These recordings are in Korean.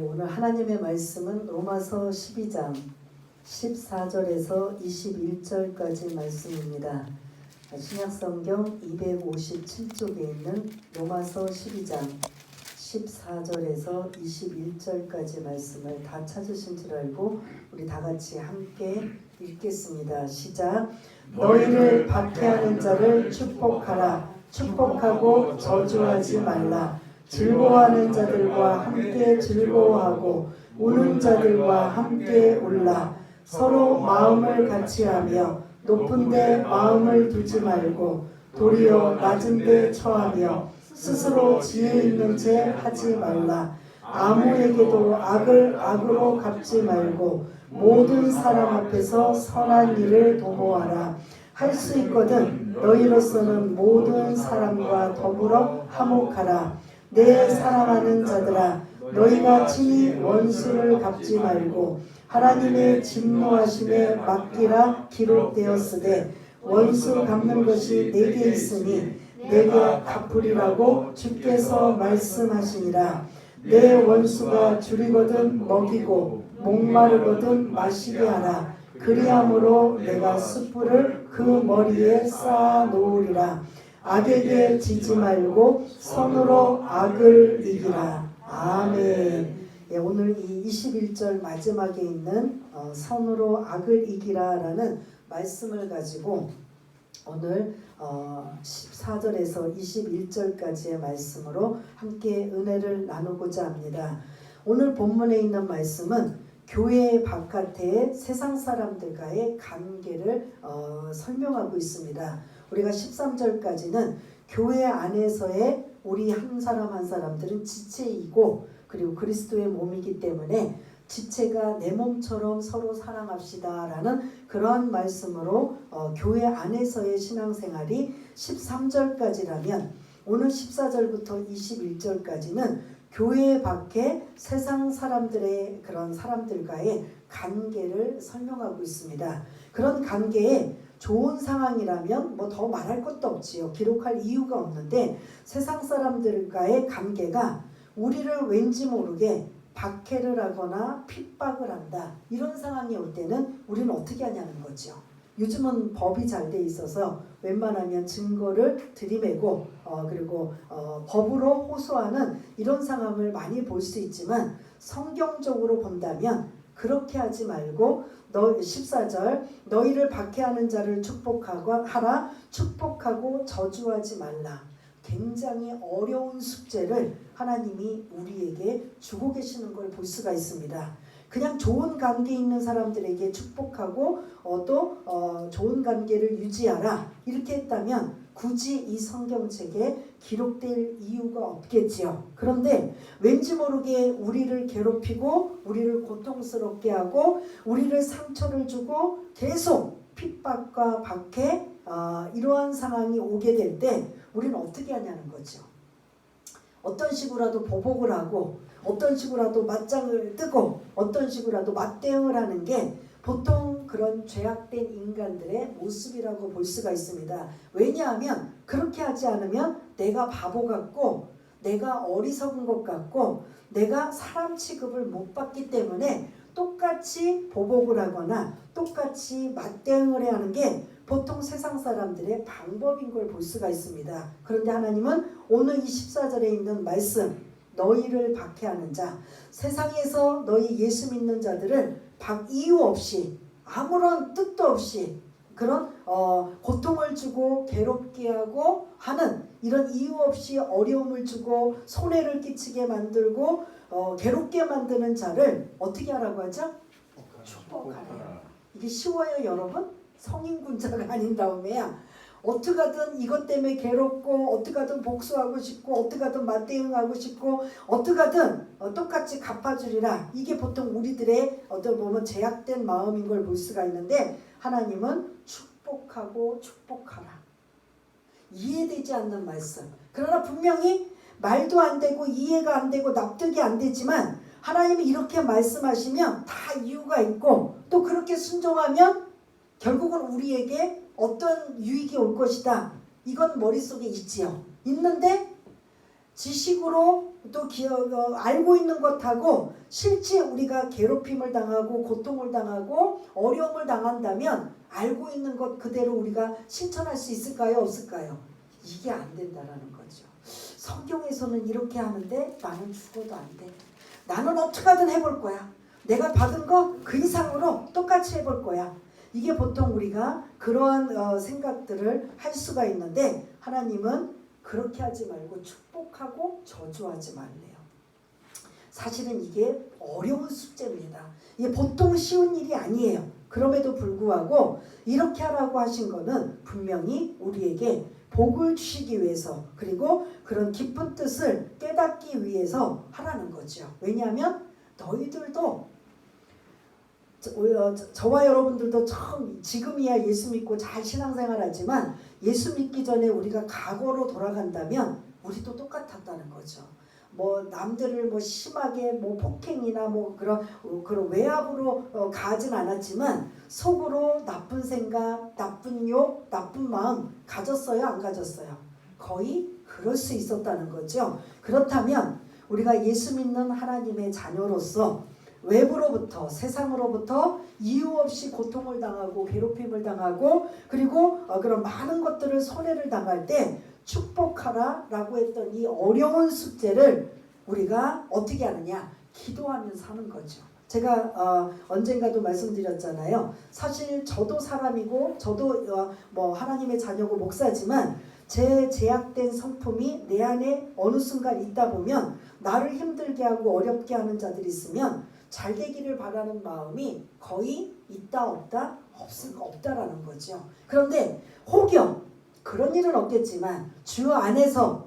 오늘 하나님의 말씀은 로마서 12장 14절에서 21절까지 말씀입니다. 신약성경 257쪽에 있는 로마서 12장 14절에서 21절까지 말씀을 다 찾으신 줄 알고 우리 다 같이 함께 읽겠습니다. 시작. 너희를 박해하는 자를 축복하라. 축복하고 저주하지 말라. 즐거워하는 자들과 함께 즐거워하고 우는 자들과 함께 울라. 서로 마음을 같이하며 높은 데 마음을 두지 말고 도리어 낮은 데 처하며 스스로 지혜 있는 채 하지 말라. 아무에게도 악을 악으로 갚지 말고 모든 사람 앞에서 선한 일을 도모하라. 할 수 있거든 너희로서는 모든 사람과 더불어 화목하라. 내 사랑하는 자들아, 너희가 친히 원수를 갚지 말고 하나님의 진노하심에 맡기라. 기록되었으되 원수 갚는 것이 내게 있으니 내게 갚으리라고 주께서 말씀하시니라. 내 원수가 줄이거든 먹이고 목마르거든 마시게 하라. 그리함으로 내가 숯불을 그 머리에 쌓아 놓으리라. 악에게 지지 말고 선으로 악을 이기라. 아멘. 오늘 이 21절 마지막에 있는 선으로 악을 이기라라는 말씀을 가지고 오늘 14절에서 21절까지의 말씀으로 함께 은혜를 나누고자 합니다. 오늘 본문에 있는 말씀은 교회 바깥의 세상 사람들과의 관계를 설명하고 있습니다. 우리가 13절까지는 교회 안에서의 우리 한 사람 한 사람들은 지체이고 그리고 그리스도의 몸이기 때문에 지체가 내 몸처럼 서로 사랑합시다 라는 그런 말씀으로 교회 안에서의 신앙생활이 13절까지라면 오늘 14절부터 21절까지는 교회 밖에 세상 사람들의 그런 사람들과의 관계를 설명하고 있습니다. 그런 관계에 좋은 상황이라면 뭐 더 말할 것도 없지요. 기록할 이유가 없는데 세상 사람들과의 관계가 우리를 왠지 모르게 박해를 하거나 핍박을 한다. 이런 상황이 올 때는 우리는 어떻게 하냐는 거죠. 요즘은 법이 잘 돼 있어서 웬만하면 증거를 들이매고 그리고 법으로 호소하는 이런 상황을 많이 볼 수 있지만 성경적으로 본다면 그렇게 하지 말고 14절 너희를 박해하는 자를 축복하라. 축복하고 저주하지 말라. 굉장히 어려운 숙제를 하나님이 우리에게 주고 계시는 걸 볼 수가 있습니다. 그냥 좋은 관계 있는 사람들에게 축복하고 또 좋은 관계를 유지하라 이렇게 했다면 굳이 이 성경책에 기록될 이유가 없겠지요. 그런데 왠지 모르게 우리를 괴롭히고 우리를 고통스럽게 하고 우리를 상처를 주고 계속 핍박과 박해 이러한 상황이 오게 될 때 우리는 어떻게 하냐는 거죠. 어떤 식으로라도 보복을 하고 어떤 식으로라도 맞짱을 뜨고 어떤 식으로라도 맞대응을 하는 게 보통 그런 죄악된 인간들의 모습이라고 볼 수가 있습니다. 왜냐하면 그렇게 하지 않으면 내가 바보 같고 내가 어리석은 것 같고 내가 사람 취급을 못 받기 때문에 똑같이 보복을 하거나 똑같이 맞대응을 해야 하는 게 보통 세상 사람들의 방법인 걸 볼 수가 있습니다. 그런데 하나님은 오늘 이 14절에 있는 말씀 너희를 박해하는 자 세상에서 너희 예수 믿는 자들을 이유 없이 아무런 뜻도 없이 그런 고통을 주고 괴롭게 하고 하는 이런 이유 없이 어려움을 주고 손해를 끼치게 만들고 괴롭게 만드는 자를 어떻게 하라고 하죠? 축복하라. 이게 쉬워요 여러분? 성인군자가 아닌 다음에야 어떻게 하든 이것 때문에 괴롭고 어떻게 하든 복수하고 싶고 어떻게 하든 맞대응하고 싶고 어떻게 하든 똑같이 갚아주리라. 이게 보통 우리들의 어떤 보면 제약된 마음인 걸 볼 수가 있는데 하나님은 축복하고 축복하라. 이해되지 않는 말씀. 그러나 분명히 말도 안 되고 이해가 안 되고 납득이 안 되지만 하나님이 이렇게 말씀하시면 다 이유가 있고 또 그렇게 순종하면 결국은 우리에게 어떤 유익이 올 것이다. 이건 머릿속에 있지요. 있는데 지식으로 또 알고 있는 것하고 실제 우리가 괴롭힘을 당하고 고통을 당하고 어려움을 당한다면 알고 있는 것 그대로 우리가 실천할 수 있을까요? 없을까요? 이게 안 된다라는 거죠. 성경에서는 이렇게 하는데 나는 죽어도 안 돼. 나는 어떻게든 해볼 거야. 내가 받은 거 그 이상으로 똑같이 해볼 거야. 이게 보통 우리가 그러한 생각들을 할 수가 있는데 하나님은 그렇게 하지 말고 축복하고 저주하지 말래요. 사실은 이게 어려운 숙제입니다. 이게 보통 쉬운 일이 아니에요. 그럼에도 불구하고 이렇게 하라고 하신 거는 분명히 우리에게 복을 주시기 위해서 그리고 그런 깊은 뜻을 깨닫기 위해서 하라는 거죠. 왜냐하면 너희들도 저와 여러분들도 처음 지금이야 예수 믿고 잘 신앙생활하지만 예수 믿기 전에 우리가 과거로 돌아간다면 우리도 똑같았다는 거죠. 뭐 남들을 뭐 심하게 뭐 폭행이나 뭐 그런 외압으로 가진 않았지만 속으로 나쁜 생각, 나쁜 욕, 나쁜 마음 가졌어요, 안 가졌어요? 거의 그럴 수 있었다는 거죠. 그렇다면 우리가 예수 믿는 하나님의 자녀로서 외부로부터 세상으로부터 이유 없이 고통을 당하고 괴롭힘을 당하고 그리고 그런 많은 것들을 손해를 당할 때 축복하라 라고 했던 이 어려운 숙제를 우리가 어떻게 하느냐? 기도하면서 하는 거죠. 제가 언젠가도 말씀드렸잖아요. 사실 저도 사람이고 저도 뭐 하나님의 자녀고 목사지만 제 제약된 성품이 내 안에 어느 순간 있다 보면 나를 힘들게 하고 어렵게 하는 자들이 있으면 잘 되기를 바라는 마음이 거의 있다 없다 없다라는 거죠. 그런데 혹여 그런 일은 없겠지만 주 안에서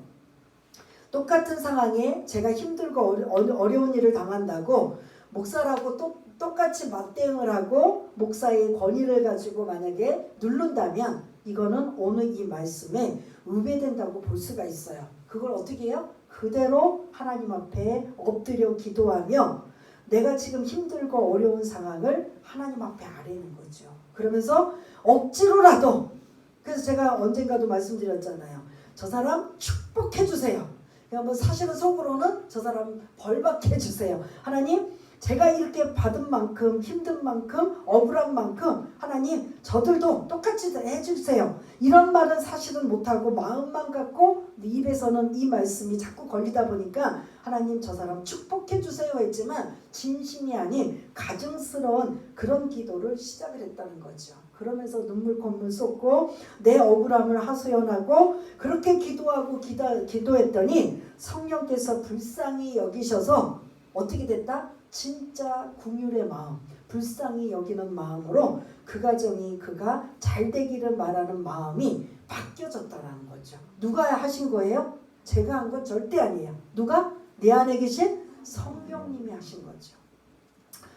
똑같은 상황에 제가 힘들고 어려운 일을 당한다고 목사라고 똑같이 맞대응을 하고 목사의 권위를 가지고 만약에 누른다면 이거는 오늘 이 말씀에 위배된다고 볼 수가 있어요. 그걸 어떻게 해요? 그대로 하나님 앞에 엎드려 기도하며 내가 지금 힘들고 어려운 상황을 하나님 앞에 아뢰는 거죠. 그러면서 억지로라도 그래서 제가 언젠가도 말씀드렸잖아요. 저 사람 축복해 주세요. 뭐 사실은 속으로는 저 사람 벌받게 해주세요. 하나님 제가 이렇게 받은 만큼 힘든 만큼 억울한 만큼 하나님 저들도 똑같이 해주세요. 이런 말은 사실은 못하고 마음만 갖고 입에서는 이 말씀이 자꾸 걸리다 보니까 하나님 저 사람 축복해 주세요 했지만 진심이 아닌 가증스러운 그런 기도를 시작을 했다는 거죠. 그러면서 눈물 콧물 쏟고 내 억울함을 하소연하고 그렇게 기도하고 기도했더니 성령께서 불쌍히 여기셔서 어떻게 됐다? 진짜 긍휼의 마음, 불쌍히 여기는 마음으로 그 가정이 그가 잘 되기를 바라는 마음이 바뀌어졌다는 거죠. 누가 하신 거예요? 제가 한 건 절대 아니에요. 누가? 내 안에 계신 성령님이 하신 거죠.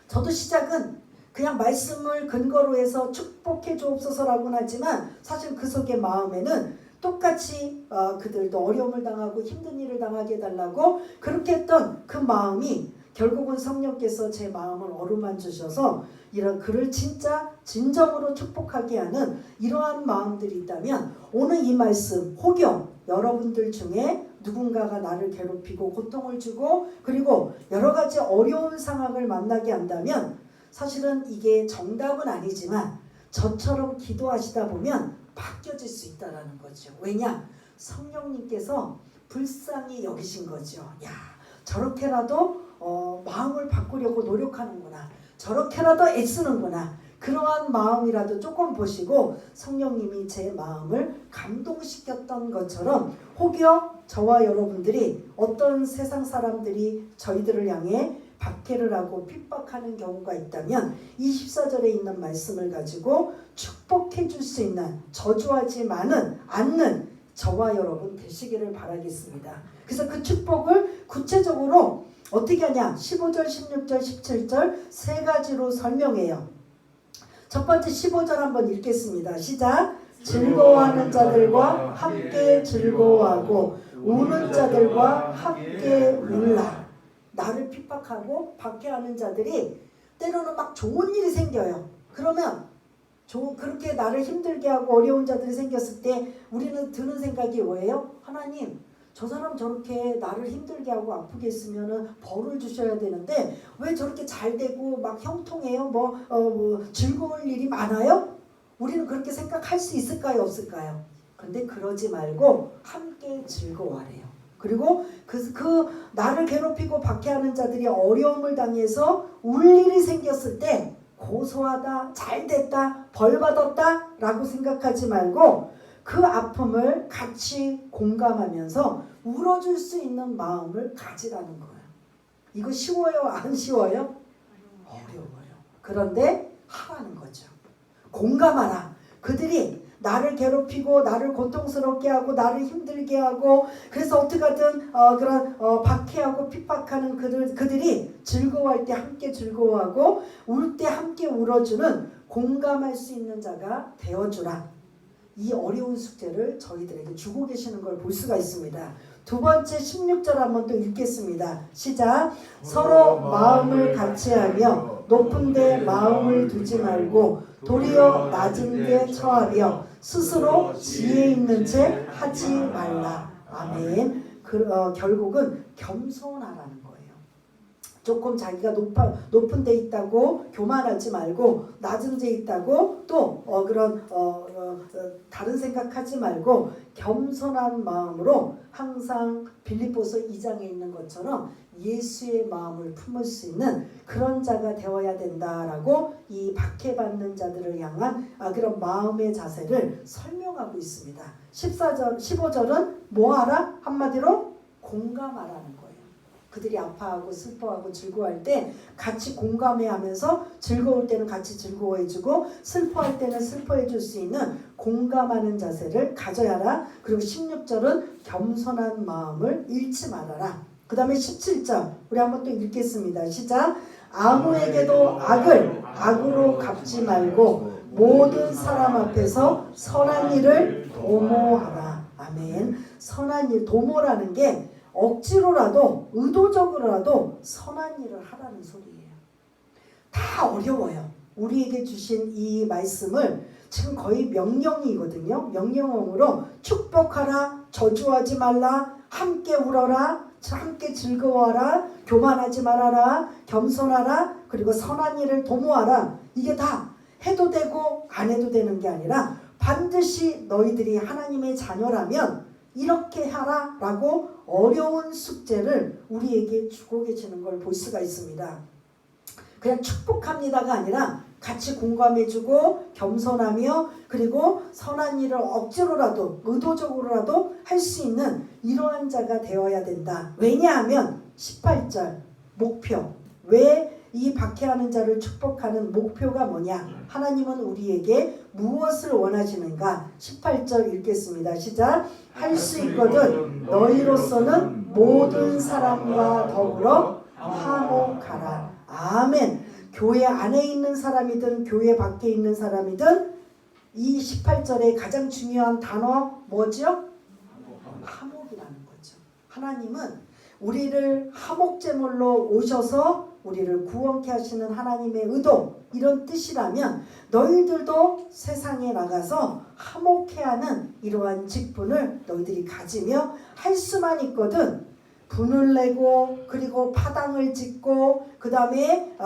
저도 시작은 그냥 말씀을 근거로 해서 축복해 주옵소서라고는 하지만 사실 그 속의 마음에는 똑같이 그들도 어려움을 당하고 힘든 일을 당하게 해달라고 그렇게 했던 그 마음이 결국은 성령께서 제 마음을 어루만지셔서 이런 그를 진짜 진정으로 축복하게 하는 이러한 마음들이 있다면 오늘 이 말씀 혹여 여러분들 중에 누군가가 나를 괴롭히고 고통을 주고 그리고 여러 가지 어려운 상황을 만나게 한다면 사실은 이게 정답은 아니지만 저처럼 기도하시다 보면 바뀌어질 수 있다는 거죠. 왜냐? 성령님께서 불쌍히 여기신 거죠. 야, 저렇게라도 마음을 바꾸려고 노력하는구나. 저렇게라도 애쓰는구나. 그러한 마음이라도 조금 보시고 성령님이 제 마음을 감동시켰던 것처럼 혹여 저와 여러분들이 어떤 세상 사람들이 저희들을 향해 박해를 하고 핍박하는 경우가 있다면 24절에 있는 말씀을 가지고 축복해 줄 수 있는 저주하지만은 않는 저와 여러분 되시기를 바라겠습니다. 그래서 그 축복을 구체적으로 어떻게 하냐? 15절, 16절, 17절 세 가지로 설명해요. 첫 번째 15절 한번 읽겠습니다. 시작. 즐거워하는 자들과 함께 즐거워하고 우는 자들과 함께 울라. 나를 핍박하고 박해하는 자들이 때로는 막 좋은 일이 생겨요. 그러면 그렇게 나를 힘들게 하고 어려운 자들이 생겼을 때 우리는 드는 생각이 뭐예요? 하나님, 저 사람 저렇게 나를 힘들게 하고 아프게 했으면은 벌을 주셔야 되는데 왜 저렇게 잘 되고 막 형통해요? 뭐 즐거울 일이 많아요? 우리는 그렇게 생각할 수 있을까요? 없을까요? 근데 그러지 말고 함께 즐거워하래요. 그리고 그 나를 괴롭히고 박해하는 자들이 어려움을 당해서 울 일이 생겼을 때 고소하다, 잘됐다, 벌받았다 라고 생각하지 말고 그 아픔을 같이 공감하면서 울어줄 수 있는 마음을 가지라는 거예요. 이거 쉬워요? 안 쉬워요? 어려워요. 그런데 하라는 거죠. 공감하라. 그들이 나를 괴롭히고 나를 고통스럽게 하고 나를 힘들게 하고 그래서 어떻게든 그런 박해하고 핍박하는 그들이 즐거워할 때 함께 즐거워하고 울 때 함께 울어주는 공감할 수 있는 자가 되어주라. 이 어려운 숙제를 저희들에게 주고 계시는 걸 볼 수가 있습니다. 두 번째 16절 한번 또 읽겠습니다. 시작. 서로 마음을 같이하며 높은 데 마음을 두지 말고 도리어 낮은 데 처하며 스스로 지혜 있는 채 하지 말라. 아멘. 결국은 겸손하라는 거예요. 조금 자기가 높은 데 있다고 교만하지 말고 낮은 데 있다고 또 다른 생각하지 말고 겸손한 마음으로 항상 빌립보서 2장에 있는 것처럼 예수의 마음을 품을 수 있는 그런 자가 되어야 된다라고 이 박해받는 자들을 향한 그런 마음의 자세를 설명하고 있습니다. 14절, 15절은 뭐하라? 한마디로 공감하라는 거예요. 그들이 아파하고 슬퍼하고 즐거워할 때 같이 공감해하면서 즐거울 때는 같이 즐거워해주고 슬퍼할 때는 슬퍼해줄 수 있는 공감하는 자세를 가져야 하라. 그리고 16절은 겸손한 마음을 잃지 말아라. 그 다음에 17절 우리 한번 또 읽겠습니다. 시작. 아무에게도 악을 악으로 갚지 말고 모든 사람 앞에서 선한 일을 도모하라. 아멘. 선한 일, 도모라는 게 억지로라도 의도적으로라도 선한 일을 하라는 소리예요. 다 어려워요. 우리에게 주신 이 말씀을 지금 거의 명령이거든요. 명령어로 축복하라, 저주하지 말라, 함께 울어라, 함께 즐거워하라, 교만하지 말아라, 겸손하라, 그리고 선한 일을 도모하라. 이게 다 해도 되고 안 해도 되는 게 아니라 반드시 너희들이 하나님의 자녀라면 이렇게 하라 라고 어려운 숙제를 우리에게 주고 계시는 걸 볼 수가 있습니다. 그냥 축복합니다가 아니라 같이 공감해주고 겸손하며 그리고 선한 일을 억지로라도 의도적으로라도 할 수 있는 이러한 자가 되어야 된다. 왜냐하면 18절 목표, 왜 이 박해하는 자를 축복하는 목표가 뭐냐? 하나님은 우리에게 무엇을 원하시는가? 18절 읽겠습니다. 시작. 할 수 있거든 너희로서는 모든 사람과 더불어 화목하라. 아멘. 교회 안에 있는 사람이든 교회 밖에 있는 사람이든 이 18절의 가장 중요한 단어 뭐죠? 화목이라는 거죠. 하나님은 우리를 화목제물로 오셔서 우리를 구원케 하시는 하나님의 의도, 이런 뜻이라면 너희들도 세상에 나가서 화목케 하는 이러한 직분을 너희들이 가지며 할 수만 있거든 분을 내고 그리고 파당을 짓고 그 다음에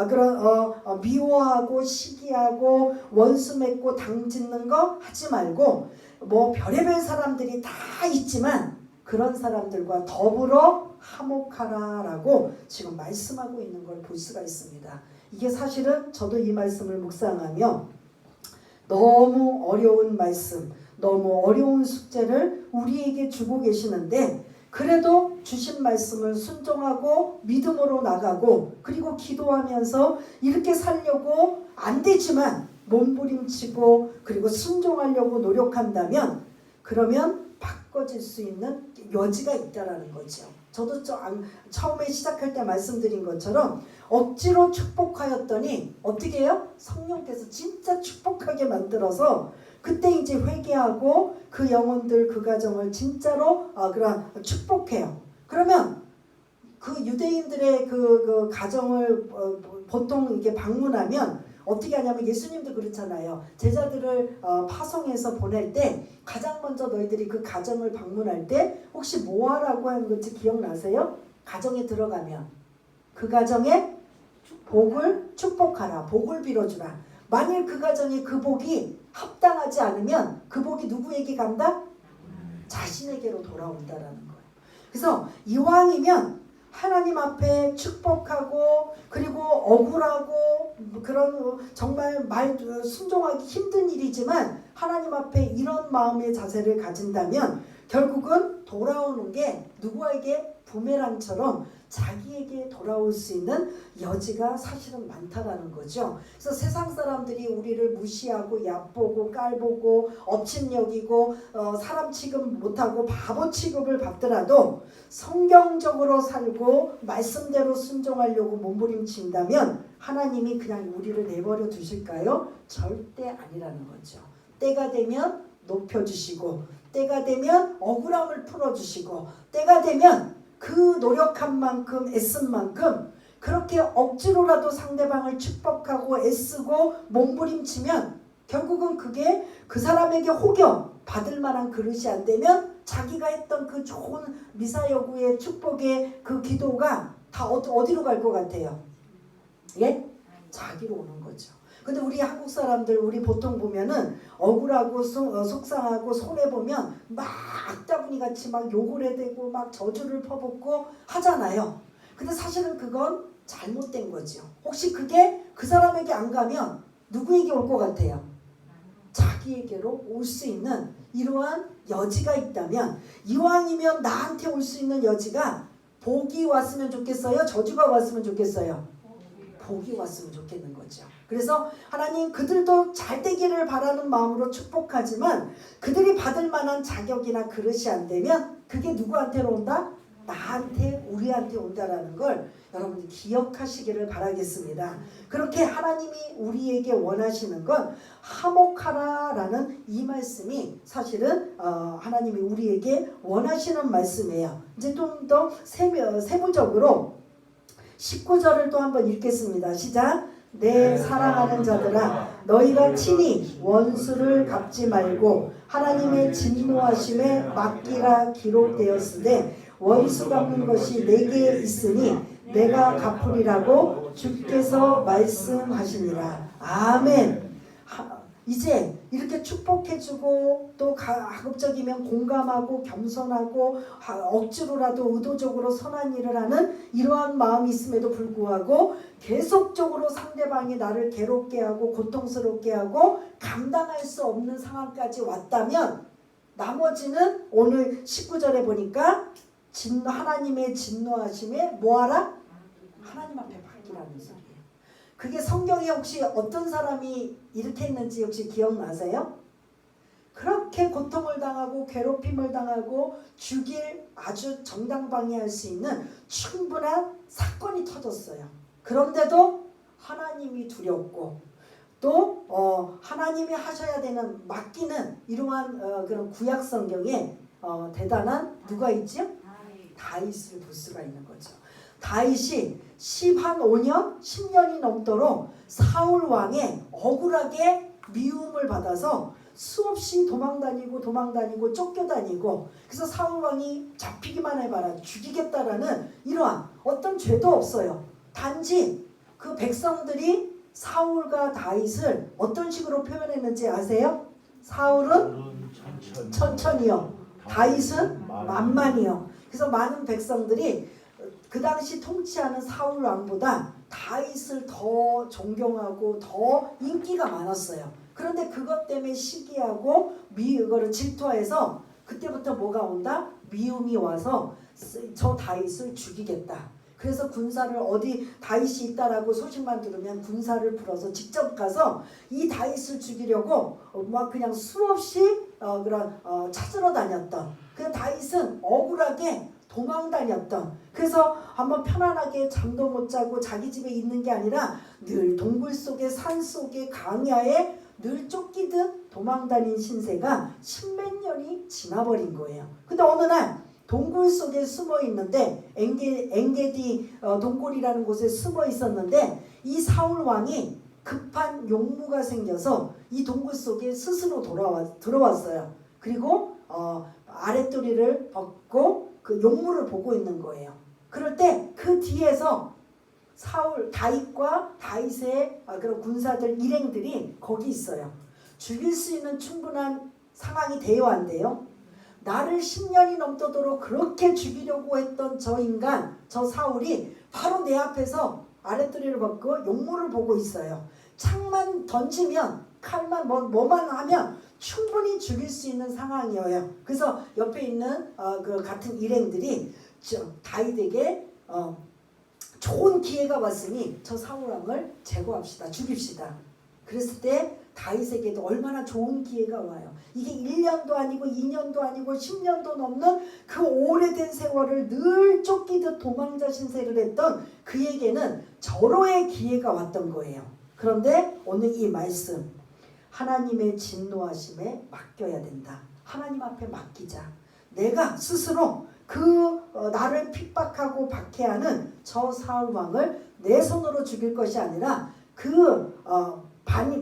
미워하고 시기하고 원수 맺고 당 짓는 거 하지 말고 뭐 별의별 사람들이 다 있지만 그런 사람들과 더불어 화목하라라고 지금 말씀하고 있는 걸 볼 수가 있습니다. 이게 사실은 저도 이 말씀을 묵상하며 너무 어려운 말씀, 너무 어려운 숙제를 우리에게 주고 계시는데 그래도 주신 말씀을 순종하고 믿음으로 나가고 그리고 기도하면서 이렇게 살려고 안 되지만 몸부림치고 그리고 순종하려고 노력한다면 그러면 바꿔질 수 있는 여지가 있다라는 거죠. 저도 처음에 시작할 때 말씀드린 것처럼 억지로 축복하였더니 어떻게 해요? 성령께서 진짜 축복하게 만들어서 그때 이제 회개하고 그 영혼들 그 가정을 진짜로 그런 축복해요. 그러면 그 유대인들의 그 가정을 보통 이게 방문하면 어떻게 하냐면 예수님도 그렇잖아요. 제자들을 파송해서 보낼 때 가장 먼저 너희들이 그 가정을 방문할 때 혹시 뭐 하라고 하는 건지 기억나세요? 가정에 들어가면 그 가정에 복을 축복하라. 복을 빌어주라. 만일 그 가정에 그 복이 합당하지 않으면 그 복이 누구에게 간다? 자신에게로 돌아온다라는 거예요. 그래서 이왕이면 하나님 앞에 축복하고 그리고 억울하고 그런 정말 순종하기 힘든 일이지만 하나님 앞에 이런 마음의 자세를 가진다면 결국은 돌아오는 게 누구에게 부메랑처럼 자기에게 돌아올 수 있는 여지가 사실은 많다라는 거죠. 그래서 세상 사람들이 우리를 무시하고 얕보고 깔보고 업신여기고 사람 취급 못하고 바보 취급을 받더라도 성경적으로 살고 말씀대로 순종하려고 몸부림친다면 하나님이 그냥 우리를 내버려 두실까요? 절대 아니라는 거죠. 때가 되면 높여주시고 때가 되면 억울함을 풀어주시고 때가 되면 그 노력한 만큼 애쓴 만큼 그렇게 억지로라도 상대방을 축복하고 애쓰고 몸부림치면 결국은 그게 그 사람에게 혹여 받을 만한 그릇이 안 되면 자기가 했던 그 좋은 미사여구의 축복의 그 기도가 다 어디로 갈 것 같아요? 예? 자기로 오는 거죠. 근데 우리 한국 사람들 우리 보통 보면은 억울하고 속상하고 손해보면 막 악다분이 같이 막 욕을 해대고 막 저주를 퍼붓고 하잖아요. 근데 사실은 그건 잘못된 거죠. 혹시 그게 그 사람에게 안 가면 누구에게 올 것 같아요? 자기에게로 올 수 있는 이러한 여지가 있다면 이왕이면 나한테 올 수 있는 여지가 복이 왔으면 좋겠어요? 저주가 왔으면 좋겠어요? 복이 왔으면 좋겠는 거죠. 그래서 하나님 그들도 잘 되기를 바라는 마음으로 축복하지만 그들이 받을 만한 자격이나 그릇이 안 되면 그게 누구한테로 온다? 나한테 우리한테 온다라는 걸 여러분이 기억하시기를 바라겠습니다. 그렇게 하나님이 우리에게 원하시는 건 화목하라라는 이 말씀이 사실은 하나님이 우리에게 원하시는 말씀이에요. 이제 좀 더 세부적으로 19절을 또 한번 읽겠습니다. 시작. 내 사랑하는 자들아 너희가 친히 원수를 갚지 말고 하나님의 진노하심에 맡기라 기록되었으되 원수 갚는 것이 내게 있으니 내가 갚으리라고 주께서 말씀하시니라. 아멘. 이제 이렇게 축복해주고 또 가급적이면 공감하고 겸손하고 억지로라도 의도적으로 선한 일을 하는 이러한 마음이 있음에도 불구하고 계속적으로 상대방이 나를 괴롭게 하고 고통스럽게 하고 감당할 수 없는 상황까지 왔다면 나머지는 오늘 19절에 보니까 하나님의 진노하심에 뭐하라? 하나님 앞에 맡기라는 소리예요. 그게 성경에 혹시 어떤 사람이 이렇게 했는지 혹시 기억나세요? 그렇게 고통을 당하고 괴롭힘을 당하고 죽일 아주 정당방위할 수 있는 충분한 사건이 터졌어요. 그런데도 하나님이 두렵고 또 하나님이 하셔야 되는 맡기는 이러한 그런 구약 성경에 대단한 누가 있죠? 다윗을 볼 수가 있는 거죠. 다윗이 15년, 10년이 넘도록 사울 왕의 억울하게 미움을 받아서 수없이 도망다니고 쫓겨다니고 그래서 사울 왕이 잡히기만 해봐라 죽이겠다라는 이러한 어떤 죄도 없어요. 단지 그 백성들이 사울과 다윗을 어떤 식으로 표현했는지 아세요? 사울은 천천히요. 다윗은 만만히요. 그래서 많은 백성들이 그 당시 통치하는 사울 왕보다 다윗을 더 존경하고 더 인기가 많았어요. 그런데 그것 때문에 시기하고 그거를 질투해서 그때부터 뭐가 온다? 미움이 와서 저 다윗을 죽이겠다. 그래서 군사를 어디 다윗이 있다라고 소식만 들으면 군사를 풀어서 직접 가서 이 다윗을 죽이려고 막 그냥 수없이 찾으러 다녔던 그 다윗은 억울하게 도망 다녔던 그래서 한번 편안하게 잠도 못 자고 자기 집에 있는 게 아니라 늘 동굴 속에 산 속에 강야에 늘 쫓기듯 도망 다닌 신세가 십몇 년이 지나버린 거예요. 근데 어느 날 동굴 속에 숨어 있는데 엔게디 동굴이라는 곳에 숨어 있었는데 이 사울 왕이 급한 용무가 생겨서 이 동굴 속에 스스로 들어왔어요. 그리고 아랫도리를 벗고 그 용무를 보고 있는 거예요. 그럴 때 그 뒤에서 다윗과 다윗의 그런 군사들 일행들이 거기 있어요. 죽일 수 있는 충분한 상황이 돼요, 안 돼요? 나를 10년이 넘도록 그렇게 죽이려고 했던 저 인간, 저 사울이 바로 내 앞에서 아랫도리를 벗고 용무를 보고 있어요. 창만 던지면, 칼만 뭐만 하면 충분히 죽일 수 있는 상황이에요. 그래서 옆에 있는 그 같은 일행들이 다윗에게 좋은 기회가 왔으니 저 사울왕을 제거합시다, 죽입시다. 그랬을 때 다윗에게도 얼마나 좋은 기회가 와요. 이게 1년도 아니고 2년도 아니고 10년도 넘는 그 오래된 세월을 늘 쫓기듯 도망자 신세를 했던 그에게는 절호의 기회가 왔던 거예요. 그런데 오늘 이 말씀, 하나님의 진노하심에 맡겨야 된다. 하나님 앞에 맡기자. 내가 스스로 나를 핍박하고 박해하는 저 사울왕을 내 손으로 죽일 것이 아니라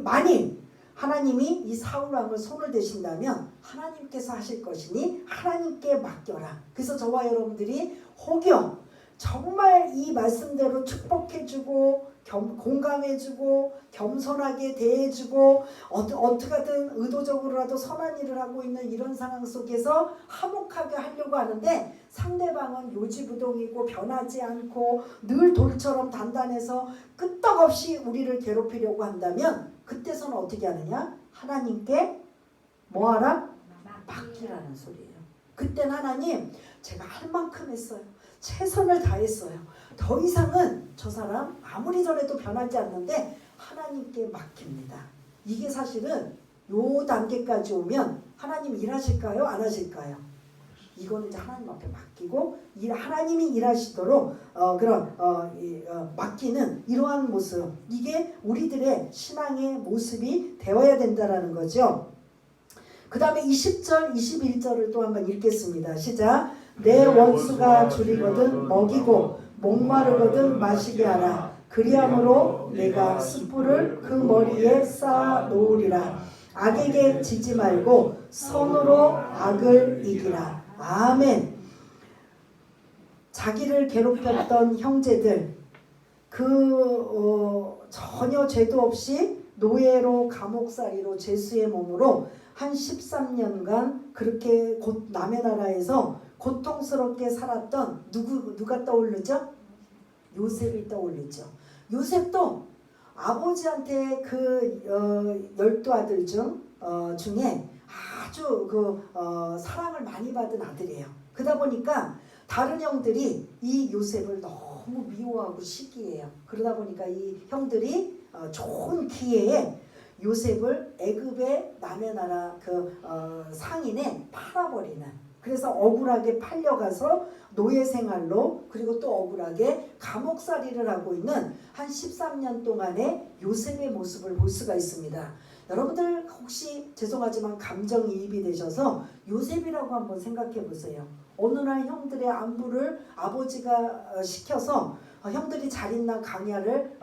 만일 하나님이 이 사울왕을 손을 대신다면 하나님께서 하실 것이니 하나님께 맡겨라. 그래서 저와 여러분들이 혹여 정말 이 말씀대로 축복해주고 공감해주고 겸손하게 대해주고 어떻게든 의도적으로라도 선한 일을 하고 있는 이런 상황 속에서 화목하게 하려고 하는데 상대방은 요지부동이고 변하지 않고 늘 돌처럼 단단해서 끄떡없이 우리를 괴롭히려고 한다면 그때서는 어떻게 하느냐? 하나님께 뭐하라? 맡기라는 소리예요. 그때는 하나님, 제가 할 만큼 했어요. 최선을 다했어요. 더 이상은 저 사람 아무리 저래도 변하지 않는데 하나님께 맡깁니다. 이게 사실은 요 단계까지 오면 하나님 일하실까요? 안 하실까요? 이거는 이제 하나님 앞에 맡기고 하나님이 일하시도록 맡기는 이러한 모습, 이게 우리들의 신앙의 모습이 되어야 된다라는 거죠. 그 다음에 20절 21절을 또 한번 읽겠습니다. 시작. 내 원수가 줄이거든 먹이고 목마르거든 마시게 하라. 그리함으로 내가 숯불을 그 머리에 쌓아 놓으리라. 악에게 지지 말고 선으로 악을 이기라. 아멘. 자기를 괴롭혔던 형제들, 전혀 죄도 없이 노예로 감옥살이로 죄수의 몸으로 한 13년간 그렇게 남의 나라에서 고통스럽게 살았던 누가 떠오르죠? 요셉이 떠오르죠. 요셉도 아버지한테 12아들 중에 아주 사랑을 많이 받은 아들이에요. 그러다 보니까 다른 형들이 이 요셉을 너무 미워하고 시기해요. 그러다 보니까 이 형들이 좋은 기회에 요셉을 애굽의 남의 나라 상인에 팔아버리는, 그래서 억울하게 팔려가서 노예 생활로, 그리고 또 억울하게 감옥살이를 하고 있는 한 13년 동안의 요셉의 모습을 볼 수가 있습니다. 여러분들 혹시 죄송하지만 감정이입이 되셔서 요셉이라고 한번 생각해 보세요. 어느 날 형들의 안부를 아버지가 시켜서 형들이 잘 있나 강야를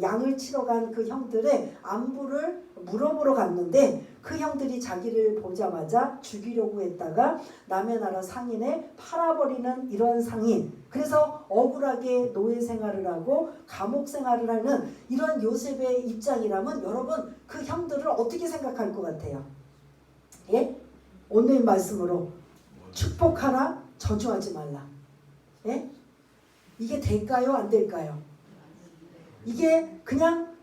양을 치러 간 그 형들의 안부를 물어보러 갔는데 그 형들이 자기를 보자마자 죽이려고 했다가 남의 나라 상인에 팔아버리는 이런 상인, 그래서 억울하게 노예 생활을 하고 감옥 생활을 하는 이런 요셉의 입장이라면 여러분 그 형들을 어떻게 생각할 것 같아요? 예? 오늘 말씀으로 축복하라, 저주하지 말라. 예? 이게 될까요? 안 될까요? 이게 그냥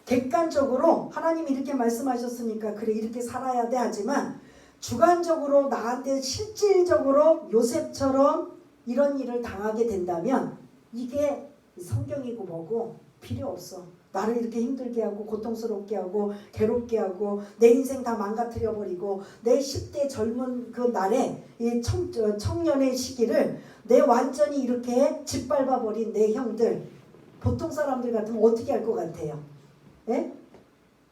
객관적으로 하나님이 이렇게 말씀하셨으니까 그래 이렇게 살아야 돼 하지만 주관적으로 나한테 실질적으로 요셉처럼 이런 일을 당하게 된다면 이게 성경이고 뭐고 필요 없어. 나를 이렇게 힘들게 하고 고통스럽게 하고 괴롭게 하고 내 인생 다 망가뜨려 버리고 내 10대 젊은 그 날에 이 청년의 시기를 내 완전히 이렇게 짓밟아 버린 내 형들, 보통 사람들 같으면 어떻게 할 것 같아요? 예?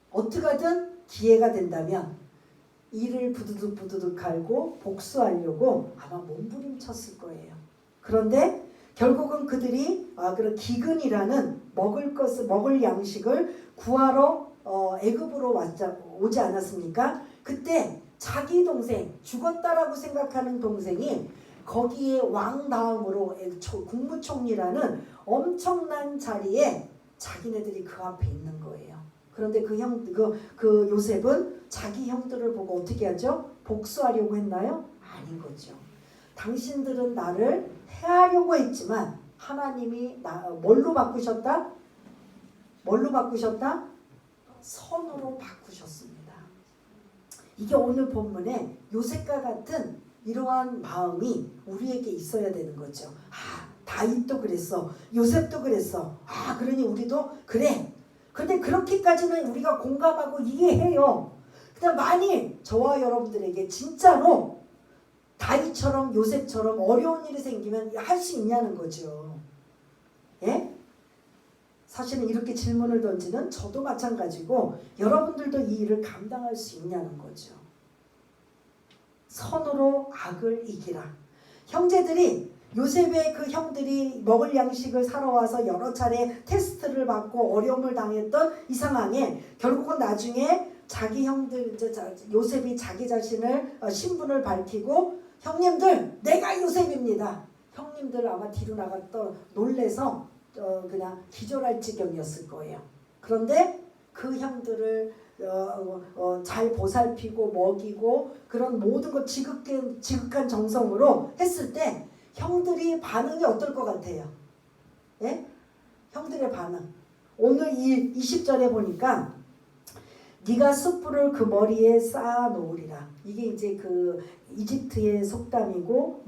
어떻게든 기회가 된다면 이를 부두둑 갈고 복수하려고 아마 몸부림쳤을 거예요. 그런데 결국은 그들이 그런 기근이라는 먹을 양식을 구하러 애굽으로 오지 않았습니까? 그때 자기 동생, 죽었다라고 생각하는 동생이 거기에 왕 다음으로 국무총리라는 엄청난 자리에 자기네들이 그 앞에 있는 거예요. 그런데 그 요셉은 자기 형들을 보고 어떻게 하죠? 복수하려고 했나요? 아닌 거죠. 당신들은 나를 해하려고 했지만 하나님이 뭘로 바꾸셨다? 뭘로 바꾸셨다? 선으로 바꾸셨습니다. 이게 오늘 본문에 요셉과 같은 이러한 마음이 우리에게 있어야 되는 거죠. 다윗도 그랬어. 요셉도 그랬어. 그러니 우리도 그래. 근데 그렇게까지는 우리가 공감하고 이해해요. 근데 만일 저와 여러분들에게 진짜로 다윗처럼 요셉처럼 어려운 일이 생기면 할 수 있냐는 거죠. 예? 사실은 이렇게 질문을 던지는 저도 마찬가지고 여러분들도 이 일을 감당할 수 있냐는 거죠. 선으로 악을 이기라. 요셉의 그 형들이 먹을 양식을 사러 와서 여러 차례 테스트를 받고 어려움을 당했던 이 상황에 결국은 나중에 자기 형들, 요셉이 자기 자신을 신분을 밝히고 형님들 내가 요셉입니다. 형님들 아마 뒤로 나갔던 놀래서 그냥 기절할 지경이었을 거예요. 그런데 그 형들을 잘 보살피고 먹이고 그런 모든 것 지극한 정성으로 했을 때 형들이 반응이 어떨 것 같아요? 예? 형들의 반응. 오늘 이 20절에 보니까 네가 숯불을 그 머리에 쌓아 놓으리라. 이게 이제 그 이집트의 속담이고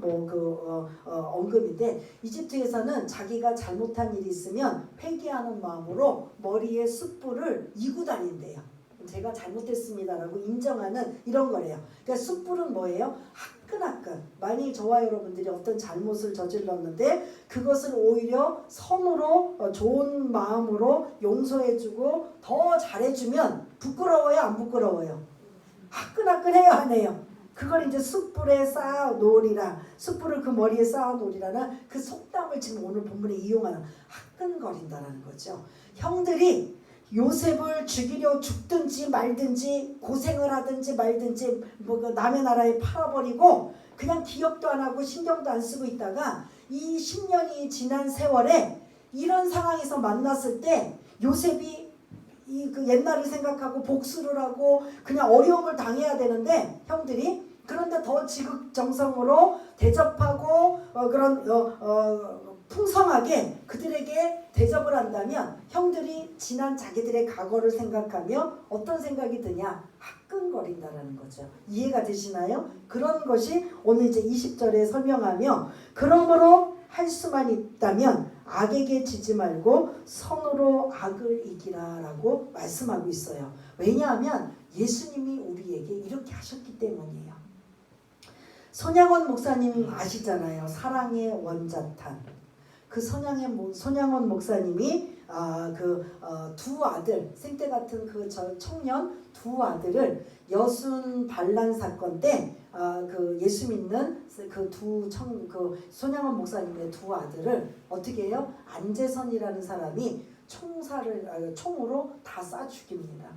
언급인데 이집트에서는 자기가 잘못한 일이 있으면 회개하는 마음으로 머리에 숯불을 이고 다닌대요. 제가 잘못했습니다라고 인정하는 이런 거래요. 그러니까 숯불은 뭐예요? 화끈화끈. 만일 저와 여러분들이 어떤 잘못을 저질렀는데 그것을 오히려 선으로 좋은 마음으로 용서해주고 더 잘해주면 부끄러워요? 안 부끄러워요? 화끈화끈해요? 안 해요? 그걸 이제 숯불에 쌓아 놓으리라. 숯불을 그 머리에 쌓아 놓으리라는 그 속담을 지금 오늘 본문에 이용하는 화끈거린다라는 거죠. 형들이 요셉을 죽든지 말든지 고생을 하든지 말든지 남의 나라에 팔아버리고 그냥 기억도 안 하고 신경도 안 쓰고 있다가 이 10년이 지난 세월에 이런 상황에서 만났을 때 요셉이 그 옛날을 생각하고 복수를 하고 그냥 어려움을 당해야 되는데 형들이 그런데 더 지극정성으로 대접하고 풍성하게 그들에게 대접을 한다면 형들이 지난 자기들의 과거를 생각하며 어떤 생각이 드냐? 화끈거린다라는 거죠. 이해가 되시나요? 그런 것이 오늘 이제 20절에 설명하며 그러므로 할 수만 있다면 악에게 지지 말고 선으로 악을 이기라 라고 말씀하고 있어요. 왜냐하면 예수님이 우리에게 이렇게 하셨기 때문이에요. 손양원 목사님 아시잖아요. 사랑의 원자탄. 그 손양원 목사님이 두 아들, 생때 같은 그 청년 두 아들을 여순 반란 사건 때 그 예수 믿는 그 손양원 목사님의 두 아들을 어떻게 해요? 안재선이라는 사람이 총으로 다 쏴 죽입니다.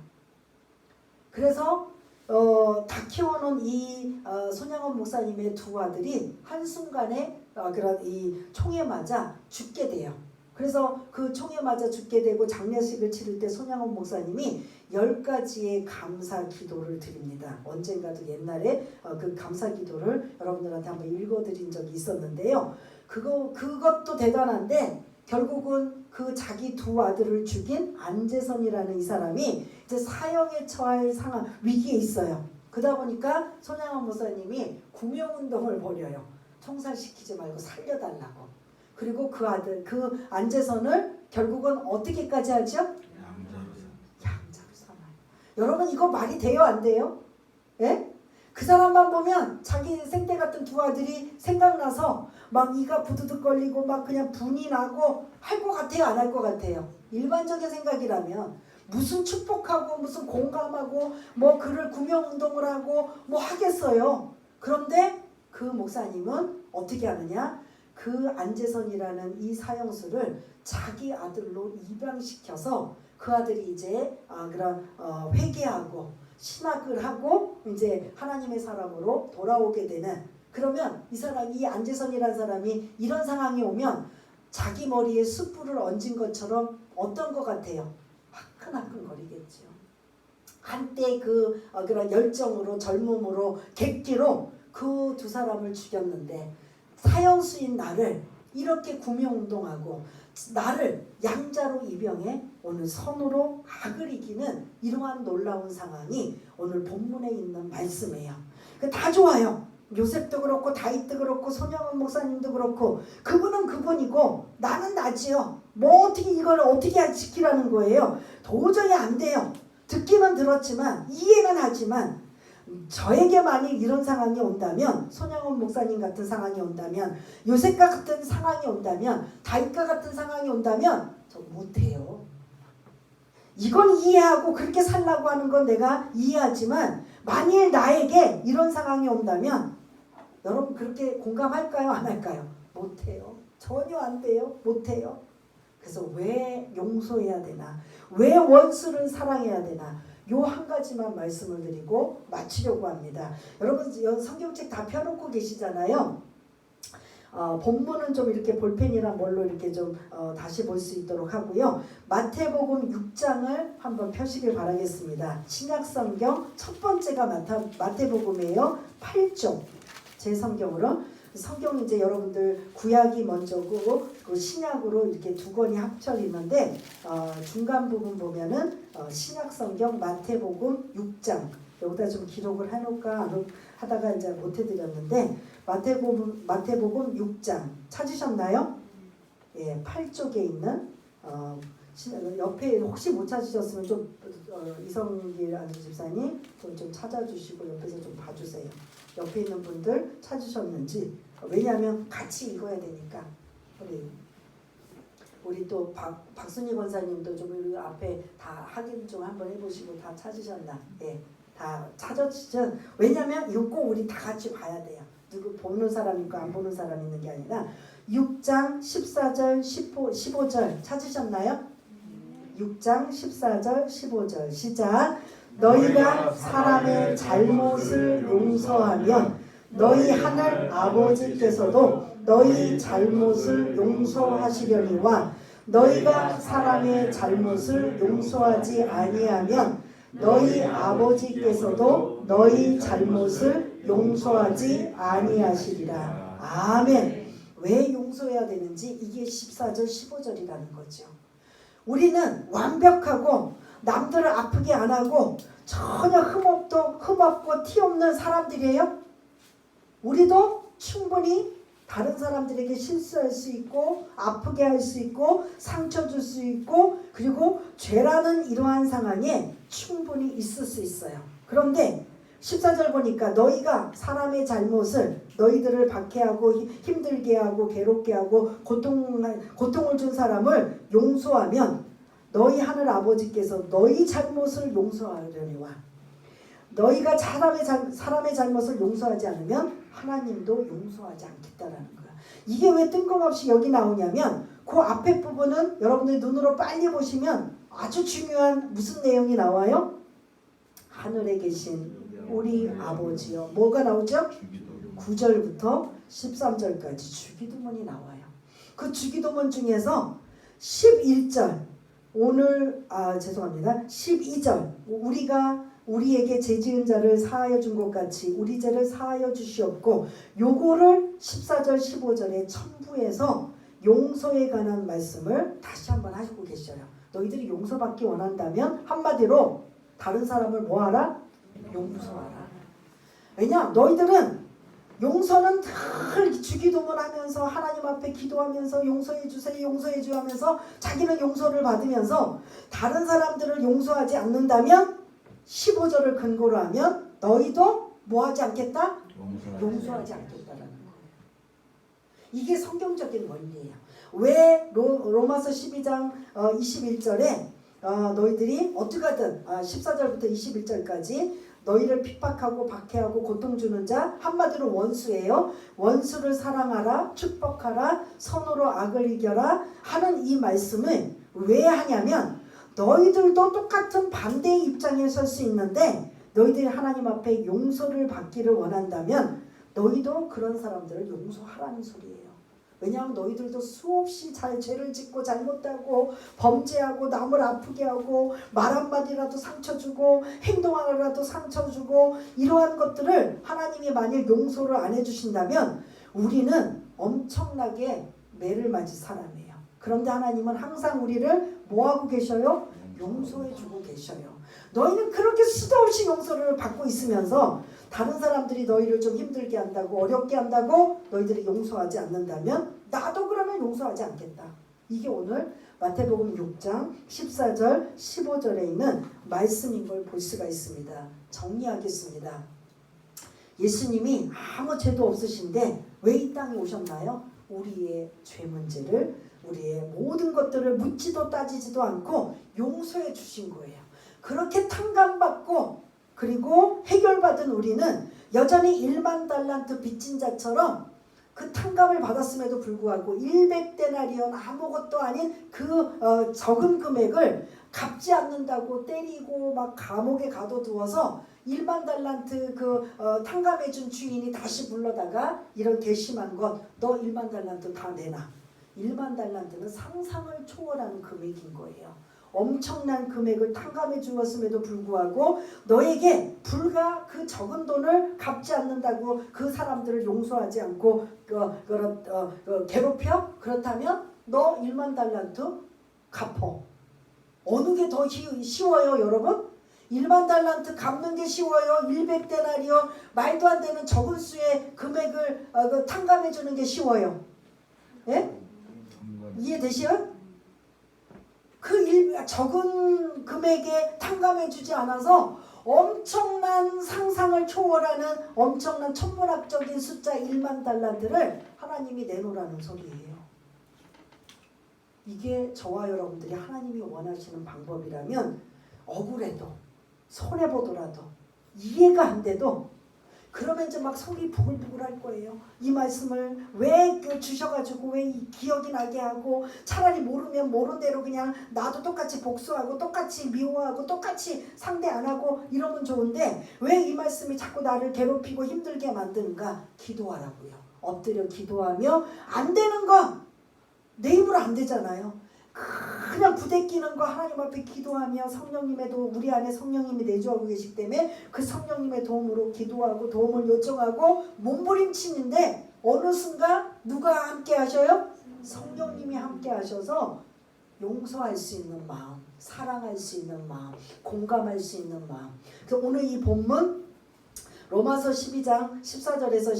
그래서 다 키워놓은 이 손양원 목사님의 두 아들이 한순간에 그런 이 총에 맞아 죽게 돼요. 그래서 그 총에 맞아 죽게 되고 장례식을 치를 때 손양원 목사님이 10가지의 감사 기도를 드립니다. 언젠가도 옛날에 그 감사 기도를 여러분들한테 한번 읽어드린 적이 있었는데요. 그것도 대단한데 결국은 그 자기 두 아들을 죽인 안재선이라는 이 사람이 이제 사형에 처할 상황 위기에 있어요. 그러다 보니까 손양원 목사님이 구명운동을 벌여요. 총살시키지 말고 살려달라고. 그리고 그 아들, 그 안재선을 결국은 어떻게까지 하죠? 양자로 삼아요. 여러분 이거 말이 돼요? 안 돼요? 예? 그 사람만 보면 자기 생때 같은 두 아들이 생각나서 막 이가 부두둑 걸리고 막 그냥 분이 나고 할 것 같아요? 안 할 것 같아요? 일반적인 생각이라면 무슨 축복하고 무슨 공감하고 그를 구명운동을 하고 하겠어요. 그런데 그 목사님은 어떻게 하느냐? 그 안제선이라는 이 사형수를 자기 아들로 입양시켜서 그 아들이 이제 그런 회개하고 신학을 하고 이제 하나님의 사람으로 돌아오게 되는, 그러면 이 사람이, 이 안제선이라는 사람이 이런 상황이 오면 자기 머리에 숯불을 얹은 것처럼 어떤 것 같아요? 화끈화끈거리겠죠. 한때 그런 열정으로, 젊음으로, 객기로 그 두 사람을 죽였는데, 사형수인 나를 이렇게 구명운동하고 나를 양자로 입양해 오늘 선으로 악을 이기는 이러한 놀라운 상황이 오늘 본문에 있는 말씀이에요. 다 좋아요. 요셉도 그렇고 다윗도 그렇고 손영원 목사님도 그렇고, 그분은 그분이고 나는 나지요. 뭐 어떻게 이걸 어떻게 지키라는 거예요. 도저히 안 돼요. 듣기는 들었지만 이해는 하지만, 저에게 만일 이런 상황이 온다면, 손영원 목사님 같은 상황이 온다면, 요셉과 같은 상황이 온다면, 다윗과 같은 상황이 온다면 저 못해요. 이건 이해하고 그렇게 살라고 하는 건 내가 이해하지만, 만일 나에게 이런 상황이 온다면 여러분 그렇게 공감할까요? 안 할까요? 못해요. 전혀 안 돼요. 못해요. 그래서 왜 용서해야 되나? 왜 원수를 사랑해야 되나? 요 한 가지만 말씀을 드리고 마치려고 합니다. 여러분 성경책 다 펴놓고 계시잖아요. 본문은 좀 이렇게 볼펜이랑 뭘로 이렇게 좀 다시 볼 수 있도록 하고요. 마태복음 6장을 한번 펴시길 바라겠습니다. 신약성경 첫 번째가 마태복음이에요. 8종. 제 성경으로. 성경 이제 여러분들 구약이 먼저고 그 신약으로 이렇게 두 권이 합쳐 있는데, 중간 부분 보면은 신약성경 마태복음 6장, 여기다 좀 기록을 해놓을까 하다가 이제 못 해드렸는데, 마태복음 6장 찾으셨나요? 예, 8쪽에 있는 옆에 혹시 못 찾으셨으면 좀 이성길 집사님 좀 찾아주시고 옆에서 좀 봐주세요. 옆에 있는 분들 찾으셨는지. 왜냐하면 같이 읽어야 되니까. 우리 또 박순희 권사님도 좀 앞에 다 확인 좀 한번 해보시고 다 찾으셨나? 예, 다 찾으시죠. 왜냐하면 이거 꼭 우리 다 같이 봐야 돼요. 누구 보는 사람 있고 안 보는 사람 있는 게 아니라. 6장 14절 15절 찾으셨나요? 6장 14절 15절 시작. 너희가 사람의 잘못을 용서하면 너희 하늘 아버지께서도 너희 잘못을 용서하시려니와, 너희가 사람의 잘못을 용서하지 아니하면 너희 아버지께서도 너희 잘못을 용서하지 아니하시리라. 아멘. 왜 용서해야 되는지 이게 14절 15절이라는 거죠. 우리는 완벽하고 남들을 아프게 안 하고 전혀 흠없고 티 없는 사람들이에요. 우리도 충분히 다른 사람들에게 실수할 수 있고 아프게 할 수 있고 상처 줄 수 있고, 그리고 죄라는 이러한 상황에 충분히 있을 수 있어요. 그런데 14절 보니까 너희가 사람의 잘못을, 너희들을 박해하고 힘들게 하고 괴롭게 하고 고통을 준 사람을 용서하면 너희 하늘 아버지께서 너희 잘못을 용서하려니와, 너희가 사람의 잘못을 용서하지 않으면 하나님도 용서하지 않겠다라는 거야. 이게 왜 뜬금없이 여기 나오냐면, 그 앞에 부분은 여러분들 눈으로 빨리 보시면 아주 중요한 무슨 내용이 나와요? 하늘에 계신 우리 아버지요. 뭐가 나오죠? 9절부터 13절까지 주기도문이 나와요. 그 주기도문 중에서 11절, 오늘 12절, 우리에게 죄 지은 자를 사하여 준 것 같이 우리 죄를 사하여 주시옵고, 요거를 14절 15절에 첨부해서 용서에 관한 말씀을 다시 한번 하시고 계셔요. 너희들이 용서받기 원한다면 한마디로 다른 사람을 뭐하라? 용서하라. 왜냐? 너희들은 용서는 늘 주기도문 하면서 하나님 앞에 기도하면서 용서해 주세요, 용서해 주 하면서 자기는 용서를 받으면서 다른 사람들을 용서하지 않는다면 15절을 근거로 하면 너희도 뭐하지 않겠다? 용서하지 않겠다라는 거예요. 이게 성경적인 원리예요. 왜 로마서 12장 21절에 너희들이 어떻게 하든 14절부터 21절까지 너희를 핍박하고 박해하고 고통 주는 자, 한마디로 원수예요. 원수를 사랑하라, 축복하라, 선으로 악을 이겨라 하는 이 말씀을 왜 하냐면 너희들도 똑같은 반대의 입장에 설 수 있는데 너희들이 하나님 앞에 용서를 받기를 원한다면 너희도 그런 사람들을 용서하라는 소리예요. 왜냐하면 너희들도 수없이 죄를 짓고 잘못하고 범죄하고 남을 아프게 하고 말 한마디라도 상처 주고 행동 하나라도 상처 주고 이러한 것들을 하나님이 만약 용서를 안 해주신다면 우리는 엄청나게 매를 맞을 사람이에요. 그런데 하나님은 항상 우리를 뭐하고 계셔요? 용서해 주고 계셔요. 너희는 그렇게 수도 없이 용서를 받고 있으면서 다른 사람들이 너희를 좀 힘들게 한다고 어렵게 한다고 너희들이 용서하지 않는다면 나도 그러면 용서하지 않겠다. 이게 오늘 마태복음 6장 14절 15절에 있는 말씀인 걸 볼 수가 있습니다. 정리하겠습니다. 예수님이 아무 죄도 없으신데 왜 이 땅에 오셨나요? 우리의 죄 문제를 우리의 모든 것들을 묻지도 따지지도 않고 용서해 주신 거예요. 그렇게 탕감받고 그리고 해결받은 우리는 여전히 1만 달란트 빚진 자처럼 그 탕감을 받았음에도 불구하고 100데나리온 아무것도 아닌 그 적은 금액을 갚지 않는다고 때리고 막 감옥에 가둬두어서 1만 달란트 탕감해준 주인이 다시 불러다가 이런 괘씸한 것 너 1만 달란트 다 내놔. 1만 달란트는 상상을 초월하는 금액인 거예요. 엄청난 금액을 탕감해 주었음에도 불구하고 너에게 불과 그 적은 돈을 갚지 않는다고 그 사람들을 용서하지 않고 괴롭혀? 그렇다면 너 1만 달란트 갚어. 어느 게 더 쉬워요 여러분? 1만 달란트 갚는 게 쉬워요? 100데나리온 말도 안 되는 적은 수의 금액을 탕감해 주는 게 쉬워요? 예? 이해되시요? 그 적은 금액에 탕감해 주지 않아서 엄청난 상상을 초월하는 엄청난 천문학적인 숫자 1만 달란트를 하나님이 내놓으라는 소리예요. 이게 저와 여러분들이 하나님이 원하시는 방법이라면 억울해도 손해보더라도 이해가 안 돼도 그러면 이제 막 속이 부글부글 할 거예요. 이 말씀을 왜 주셔가지고 왜 기억이 나게 하고 차라리 모르면 모른 대로 그냥 나도 똑같이 복수하고 똑같이 미워하고 똑같이 상대 안 하고 이러면 좋은데 왜 이 말씀이 자꾸 나를 괴롭히고 힘들게 만드는가? 기도하라고요. 엎드려 기도하며 안 되는 거 내 힘으로 안 되잖아요. 그냥 부대끼는 거 하나님 앞에 기도하며 성령님의 우리 안에 성령님이 내주하고 계시기 때문에 그 성령님의 도움으로 기도하고 도움을 요청하고 몸부림치는데 어느 순간 누가 함께 하셔요? 성령님이 함께 하셔서 용서할 수 있는 마음, 사랑할 수 있는 마음, 공감할 수 있는 마음. 그래서 오늘 이 본문 로마서 12장 14절에서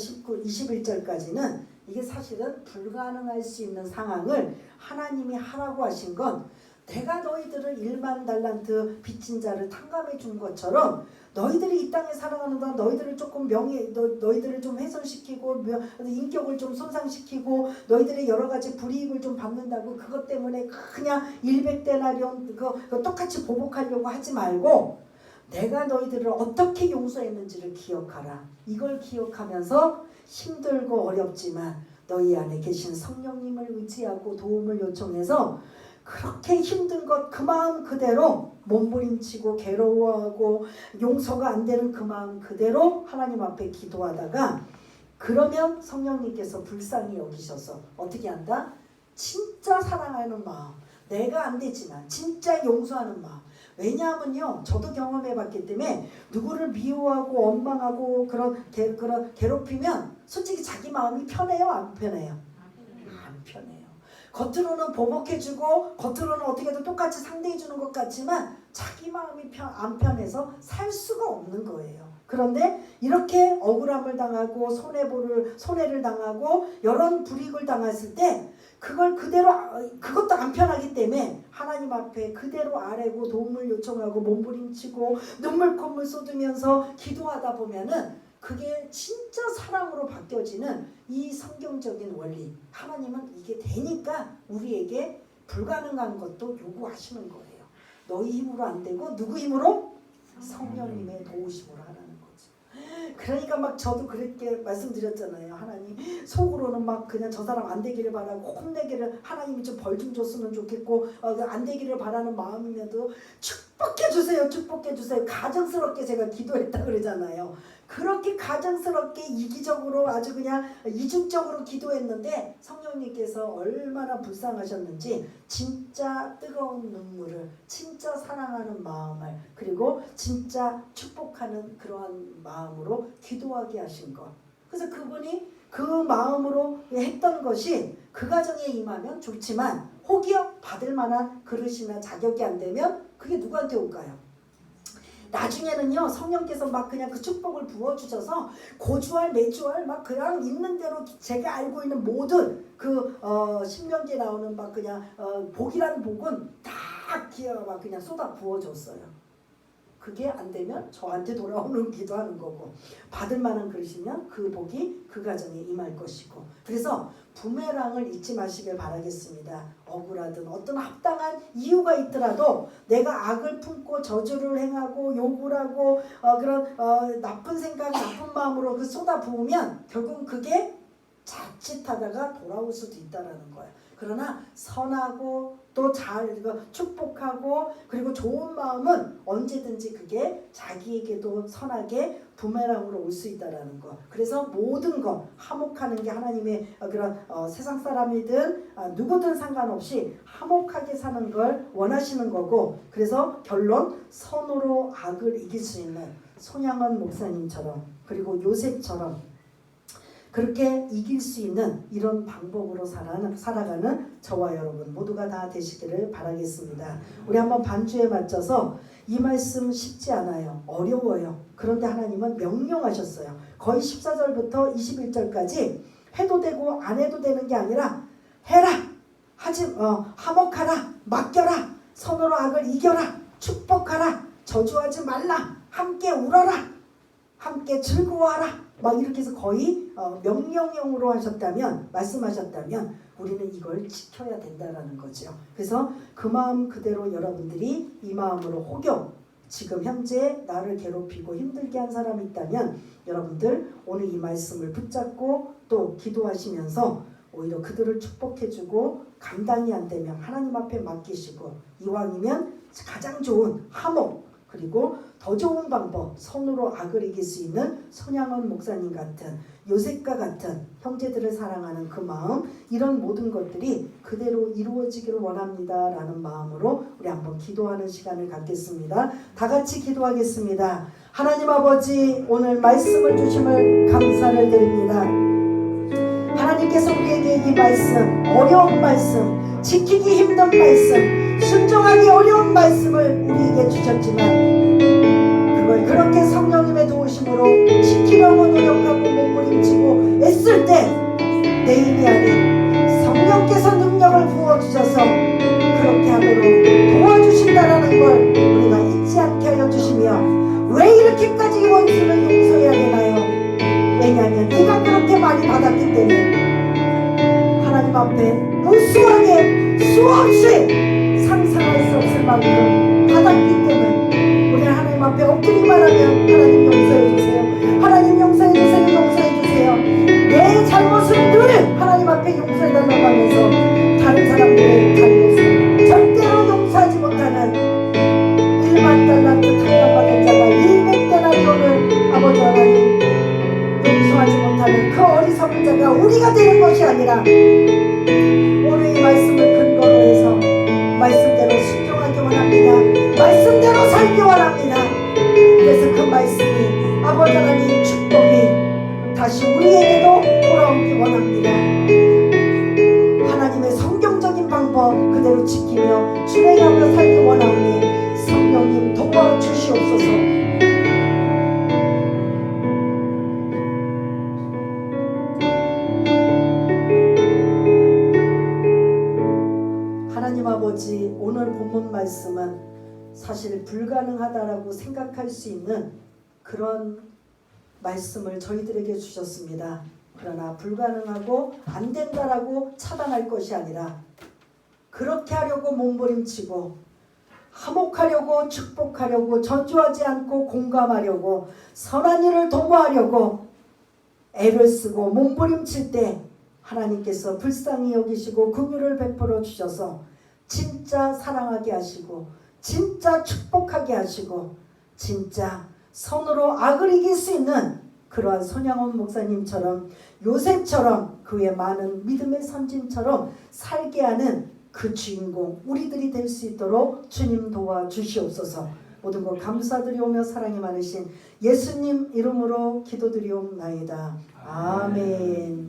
21절까지는 이게 사실은 불가능할 수 있는 상황을 하나님이 하라고 하신 건 내가 너희들을 1만 달란트 빚진 자를 탕감해 준 것처럼 너희들이 이 땅에 살아가는 동안 너희들을 조금 너희들을 좀 훼손시키고 인격을 좀 손상시키고 너희들의 여러 가지 불이익을 좀 받는다고 그것 때문에 그냥 100데나리온 그거 똑같이 보복하려고 하지 말고 내가 너희들을 어떻게 용서했는지를 기억하라. 이걸 기억하면서 힘들고 어렵지만 너희 안에 계신 성령님을 의지하고 도움을 요청해서 그렇게 힘든 것 그 마음 그대로 몸부림치고 괴로워하고 용서가 안 되는 그 마음 그대로 하나님 앞에 기도하다가 그러면 성령님께서 불쌍히 여기셔서 어떻게 한다? 진짜 사랑하는 마음, 내가 안 되지만 진짜 용서하는 마음. 왜냐하면요, 저도 경험해봤기 때문에 누구를 미워하고 원망하고 그런 괴롭히면 솔직히 자기 마음이 편해요, 안 편해요? 안 편해요. 겉으로는 보복해주고 겉으로는 어떻게든 똑같이 상대해주는 것 같지만 자기 마음이 안 편해서 살 수가 없는 거예요. 그런데 이렇게 억울함을 당하고 손해를 당하고 여러 불이익을 당했을 때 그걸 그것도 안 편하기 때문에 하나님 앞에 그대로 아뢰고 도움을 요청하고 몸부림치고 눈물 콧물 쏟으면서 기도하다 보면은 그게 진짜 사랑으로 바뀌어지는 이 성경적인 원리. 하나님은 이게 되니까 우리에게 불가능한 것도 요구하시는 거예요. 너희 힘으로 안 되고 누구 힘으로? 성령님의 도우심으로 하라는 거죠. 그러니까 막 저도 그렇게 말씀드렸잖아요. 하나님 속으로는 막 그냥 저 사람 안 되기를 바라고 혼내기를 하나님이 좀 벌 좀 줬으면 좋겠고 안 되기를 바라는 마음이면도 축복해 주세요. 축복해 주세요. 가정스럽게 제가 기도했다 그러잖아요. 그렇게 가정스럽게 이기적으로 아주 그냥 이중적으로 기도했는데 성령님께서 얼마나 불쌍하셨는지 진짜 뜨거운 눈물을, 진짜 사랑하는 마음을, 그리고 진짜 축복하는 그러한 마음으로 기도하게 하신 것. 그래서 그분이 그 마음으로 했던 것이 그 가정에 임하면 좋지만 혹여 받을 만한 그릇이나 자격이 안 되면 그게 누구한테 올까요? 나중에는요 성령께서 막 그냥 그 축복을 부어주셔서 고주할 매주할 막 그냥 있는 대로 제가 알고 있는 모든 그 신명기에 나오는 막 그냥 복이라는 복은 다 기어가 막 그냥 쏟아 부어줬어요. 그게 안 되면 저한테 돌아오는 기도하는 거고, 받을 만한 그릇이면 그 복이 그 가정에 임할 것이고. 그래서 부메랑을 잊지 마시길 바라겠습니다. 억울하든 어떤 합당한 이유가 있더라도 내가 악을 품고 저주를 행하고 욕을 하고 그런 나쁜 생각, 나쁜 마음으로 그 쏟아 부으면 결국은 그게 자칫하다가 돌아올 수도 있다라는 거예요. 그러나 선하고 또 잘 축복하고 그리고 좋은 마음은 언제든지 그게 자기에게도 선하게 부메랑으로 올 수 있다라는 거. 그래서 모든 거 화목하는 게 하나님의 그런 세상 사람이든 누구든 상관없이 화목하게 사는 걸 원하시는 거고, 그래서 결론 선으로 악을 이길 수 있는 손양원 목사님처럼 그리고 요셉처럼 그렇게 이길 수 있는 이런 방법으로 살아가는 저와 여러분 모두가 다 되시기를 바라겠습니다. 우리 한번 반주에 맞춰서 이 말씀 쉽지 않아요. 어려워요. 그런데 하나님은 명령하셨어요. 거의 14절부터 21절까지 해도 되고 안 해도 되는 게 아니라 해라, 화목하라, 맡겨라, 선으로 악을 이겨라, 축복하라, 저주하지 말라, 함께 울어라, 함께 즐거워하라, 막 이렇게 해서 거의 명령형으로 하셨다면, 말씀하셨다면 우리는 이걸 지켜야 된다라는 거죠. 그래서 그 마음 그대로 여러분들이 이 마음으로 혹여 지금 현재 나를 괴롭히고 힘들게 한 사람이 있다면 여러분들 오늘 이 말씀을 붙잡고 또 기도하시면서 오히려 그들을 축복해주고 감당이 안 되면 하나님 앞에 맡기시고, 이왕이면 가장 좋은 화목, 그리고 더 좋은 방법, 선으로 악을 이길 수 있는 손양원 목사님 같은, 요셉과 같은 형제들을 사랑하는 그 마음, 이런 모든 것들이 그대로 이루어지기를 원합니다 라는 마음으로 우리 한번 기도하는 시간을 갖겠습니다. 다 같이 기도하겠습니다. 하나님 아버지, 오늘 말씀을 주심을 감사를 드립니다. 하나님께서 우리에게 이 말씀, 어려운 말씀, 지키기 힘든 말씀, 순종하기 어려운 말씀을 우리에게 주셨지만 그걸 그렇게 성령님의 도우심으로 지키려고 노력하고 몸부림치고 애쓸 때 내 힘이 아닌 성령께서 능력을 부어주셔서 그렇게 하도록 도와주신다라는 걸 우리가 잊지 않게 하여 주시며, 왜 이렇게까지 원수를 용서해야 되나요? 왜냐하면 네가 그렇게 많이 받았기 때문에 하나님 앞에 무수하게 수없이 상상할 수 없을 만큼 받았기 때문에 우리 하나님 앞에 엎드리기만 하면 하나님 용서해 주세요, 하나님 용서해 주세요, 용서해 주세요. 내 잘못은 늘 하나님 앞에 용서해 달라고 하면서 다른 사람들의 잘못을 절대로 용서하지 못하는 1만 달란트 탕감받은 자가 100데나리온을 아버지 하나님 용서하지 못하는 그 어리석은 자가 우리가 되는 것이 아니라 오늘 이 말씀을 근거로 해서 말씀대로 순종하기 원합니다. 말씀대로 살기 원합니다. 그래서 그 말씀이 아버지 하나님 축복이 다시 우리에게도 돌아오기 원합니다. 하나님의 성경적인 방법 그대로 지키며 준행하며 살기 원하오니 성령님 도와주시옵소서. 하나님 아버지, 오늘 본문 말씀은 사실 불가능하다라고 생각할 수 있는 그런 말씀을 저희들에게 주셨습니다. 그러나 불가능하고 안 된다라고 차단할 것이 아니라 그렇게 하려고 몸부림치고 화목하려고 축복하려고 저주하지 않고 공감하려고 선한 일을 도모하려고 애를 쓰고 몸부림칠 때 하나님께서 불쌍히 여기시고 긍휼을 베풀어 주셔서 진짜 사랑하게 하시고 진짜 축복하게 하시고 진짜 선으로 악을 이길 수 있는 그러한 손양원 목사님처럼 요셉처럼 그 외 많은 믿음의 선진처럼 살게 하는 그 주인공 우리들이 될 수 있도록 주님 도와주시옵소서. 모든 것 감사드리오며 사랑이 많으신 예수님 이름으로 기도드리옵나이다. 아멘.